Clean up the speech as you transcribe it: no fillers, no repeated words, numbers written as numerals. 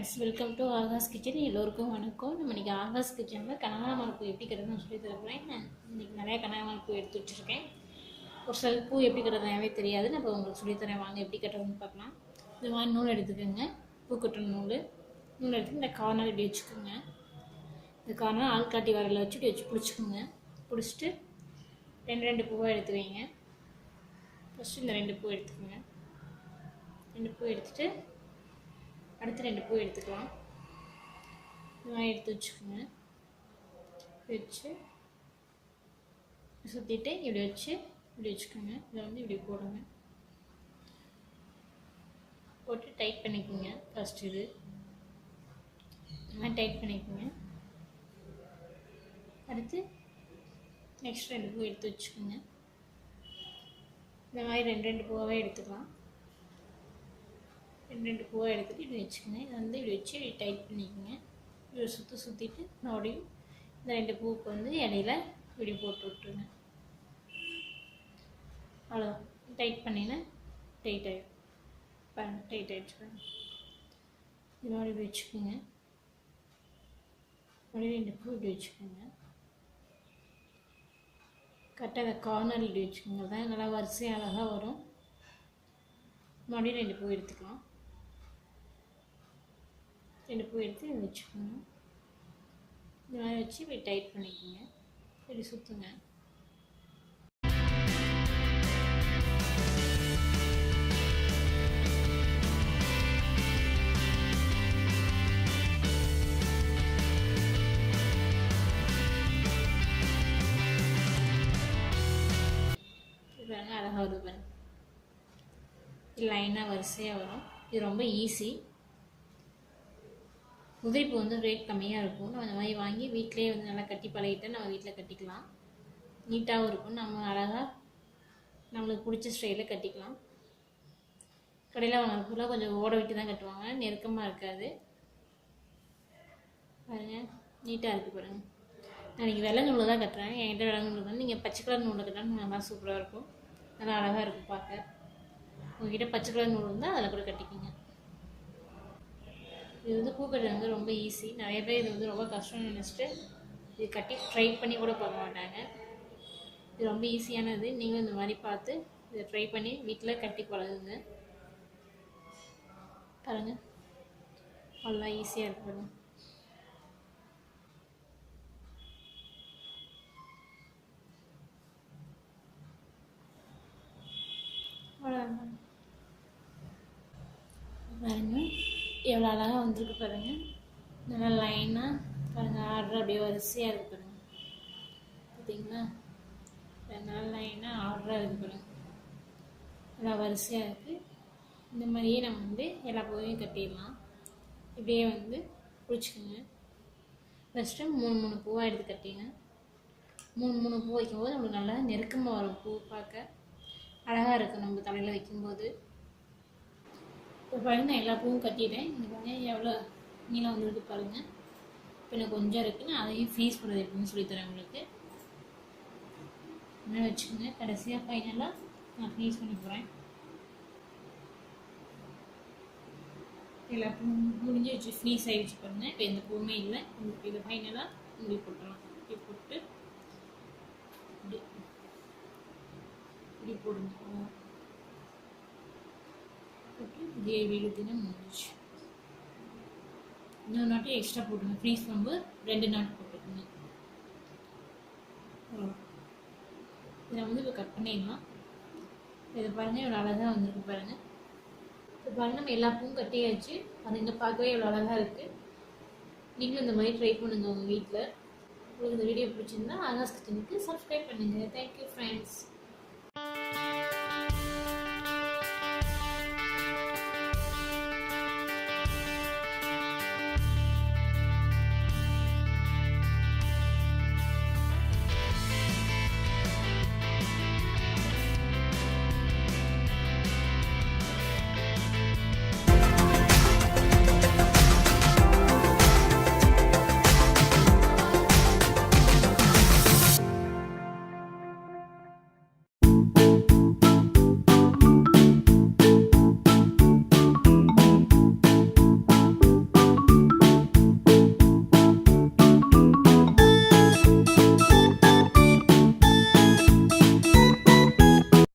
Friends, welcome to Akash kitchen. எல்லோருக்கும் வணக்கம். நம்ம இன்றைக்கி ஆகாஷ் கிச்சனில் கனகாமரம் பூ எப்படி கட்டுறதுன்னு சொல்லி தருவேன். நான் இன்றைக்கி நிறையா கனகாமரம் பூ எடுத்து வச்சுருக்கேன். ஒரு சில பூ எப்படி கட்டுறதுனாவே தெரியாது. நான் இப்போ உங்களுக்கு சொல்லித்தரேன், வாங்க எப்படி கட்டுறதுன்னு பார்க்கலாம். இந்த மாதிரி நூல் எடுத்துக்கோங்க, பூ கட்டுற நூல் எடுத்து இந்த கார்னர் இப்படி வச்சுக்கோங்க. இந்த கார்னர் ஆள்காட்டி வரையில் வச்சு இப்படி வச்சு பிடிச்சிக்கோங்க. பிடிச்சிட்டு ரெண்டு பூவாக எடுத்து வைங்க. ஃபஸ்ட்டு இந்த 2 பூ எடுத்துக்கோங்க. 2 பூ எடுத்துகிட்டு அடுத்து 2 பூ எடுத்துக்கலாம். இந்த மாதிரி எடுத்து வச்சுக்கோங்க. வச்சு சுற்றிட்டு இப்படி வச்சுக்கோங்க. இதை வந்து இப்படி போடுங்க. போட்டு டைட் பண்ணிக்கோங்க. ஃபஸ்ட்டு இது மாதிரி டைட் பண்ணிக்கோங்க. அடுத்து நெக்ஸ்ட் 2 பூ எடுத்து வச்சுக்கோங்க. இந்த மாதிரி 2 பூவாகவே எடுத்துக்கலாம். 2 பூவாக எடுத்துகிட்டு இப்படி வச்சுக்கோங்க. இதை வந்து இப்படி வச்சு இப்படி டைட் பண்ணிக்கோங்க. இப்படி சுற்றிட்டு மறுபடியும் இந்த 2 பூவுக்கு வந்து இடையில இப்படி போட்டு விட்டுருங்க. அவ்வளோதான். டைட் பண்ணினா டைட் ஆகிடும். பாருங்கள், டைட் ஆகிடுச்சு பாருங்கள். இது மாதிரி இப்படி வச்சுக்கோங்க. மறுபடியும் 2 பூ இப்படி வச்சுக்கோங்க. கரெக்டாக அந்த கார்னர் இப்படி வச்சுக்கோங்க. அதான் நல்லா வரிசையாக அழகாக வரும். மறுபடியும் 2 பூ எடுத்துக்கலாம். 2 பூ எடுத்து இதை வச்சுக்கோங்க. இந்த மாதிரி வச்சு இப்படி டைட் பண்ணிக்கோங்க. இப்படி சுற்றுங்க. பாருங்க, அழகாக வருது பாருங்க. இது லைனாக வரிசையாக வரும். இது ரொம்ப ஈஸி. உதிரிப்பு வந்து ரேட் கம்மியாக இருக்கும். நம்ம இந்த மாதிரி வாங்கி வீட்டிலே வந்து நல்லா கட்டி பழகிட்டு நம்ம வீட்டில் கட்டிக்கலாம். நீட்டாகவும் இருக்கும். நம்ம அழகாக நம்மளுக்கு பிடிச்ச ஸ்டைலில் கட்டிக்கலாம். கடையில் வாங்கினதுக்குள்ள கொஞ்சம் ஓட விட்டு தான் கட்டுவாங்க, நெருக்கமாக இருக்காது. பாருங்கள், நீட்டாக இருக்குது பாருங்கள். நான் இன்றைக்கி வெள்ளை நூலில் தான் கட்டுறேன். என்கிட்ட வெள்ளை நூல் தான். நீங்கள் பச்சை கலர் நூலில் கட்டினா நல்லா சூப்பராக இருக்கும். நல்லா அழகாக இருக்கும் பார்க்க. உங்கள்கிட்ட பச்சை கலர் நூல் இருந்தால் அதில் கூட கட்டிக்கிங்க. இது வந்து பூ கட்டுறது வந்து ரொம்ப ஈஸி. நிறைய பேர் இது வந்து ரொம்ப கஷ்டம்னு நினச்சிட்டு இது கட்டி ட்ரை பண்ணி கூட பார்க்க மாட்டாங்க. இது ரொம்ப ஈஸியானது. நீங்களும் இந்த மாதிரி பார்த்து இதை ட்ரை பண்ணி வீட்டில் கட்டி பழகுங்க. பாருங்கள், அவ்வளோதான், ஈஸியாக இருக்கு பாருங்க. அவ்வளோதான் பாருங்கள், எவ்வளோ அழகாக வந்திருக்கு பாருங்கள். நல்லா லைனாக பாருங்கள், ஆர்டர் அப்படியே வரிசையாக இருக்குது பாருங்கள். பார்த்தீங்களா? நல்லா லைனாக ஆர்டராக இருக்குது பாருங்கள். நல்லா வரிசையாக இருக்குது. இந்த மாதிரியே நம்ம வந்து எல்லா பூவையும் கட்டிடலாம். இப்படியே வந்து பிடிச்சிக்கோங்க. ஃபஸ்ட்டு 3 பூவாக எடுத்து கட்டிங்க. 3 பூ வைக்கும்போது நம்மளுக்கு நல்லா நெருக்கமாக வரும். பூ பார்க்க அழகாக இருக்கும் நம்ம தலையில் வைக்கும்போது. இப்போ பாருங்கள், நான் எல்லா பூவும் கட்டிட்டேன். இங்கே பாருங்கள் எவ்வளோ நீளம் வந்துருக்கு பாருங்கள். இப்போ எனக்கு கொஞ்சம் இருக்குது. நான் அதையும் ஃப்ரீஸ் பண்ணுறது எப்படின்னு சொல்லித்தரேன் உங்களுக்கு. என்ன வச்சுக்கோங்க. கடைசியாக ஃபைனலாக நான் ஃப்ரீஸ் பண்ணி போகிறேன். எல்லா பூவும் முடிஞ்சு வச்சு ஃப்ரீஸ் ஆகிடுச்சு பாருங்கள். இப்போ எந்த பூவுமே இல்லை. இதை ஃபைனலாக உங்களுக்கு போட்டலாம். இப்படி போட்டு இப்படி போடுங்க. இதே வீடுன்னு முடிஞ்சிச்சு. இன்னொரு நாட்டு எக்ஸ்ட்ரா போட்டுங்க. ஃப்ரீஸ் பண்ணும்போது 2 நாட்டு போட்டுக்கோங்க. இதை வந்து இப்போ கட் பண்ணிடலாம். இதை பாருங்கள், எவ்வளோ அழகாக வந்துருக்கு பாருங்கள். இப்போ பாருங்கள், நம்ம எல்லா பூவும் கட்டியாச்சு. அது இங்கே பார்க்கவே எவ்வளோ அழகாக இருக்குது. நீங்களும் இந்த மாதிரி ட்ரை பண்ணுங்கள் உங்கள் வீட்டில். உங்களுக்கு இந்த வீடியோ பிடிச்சிருந்தா ஆகாஷ் கிச்சனுக்கு சப்ஸ்கிரைப் பண்ணுங்கள். Thank you friends.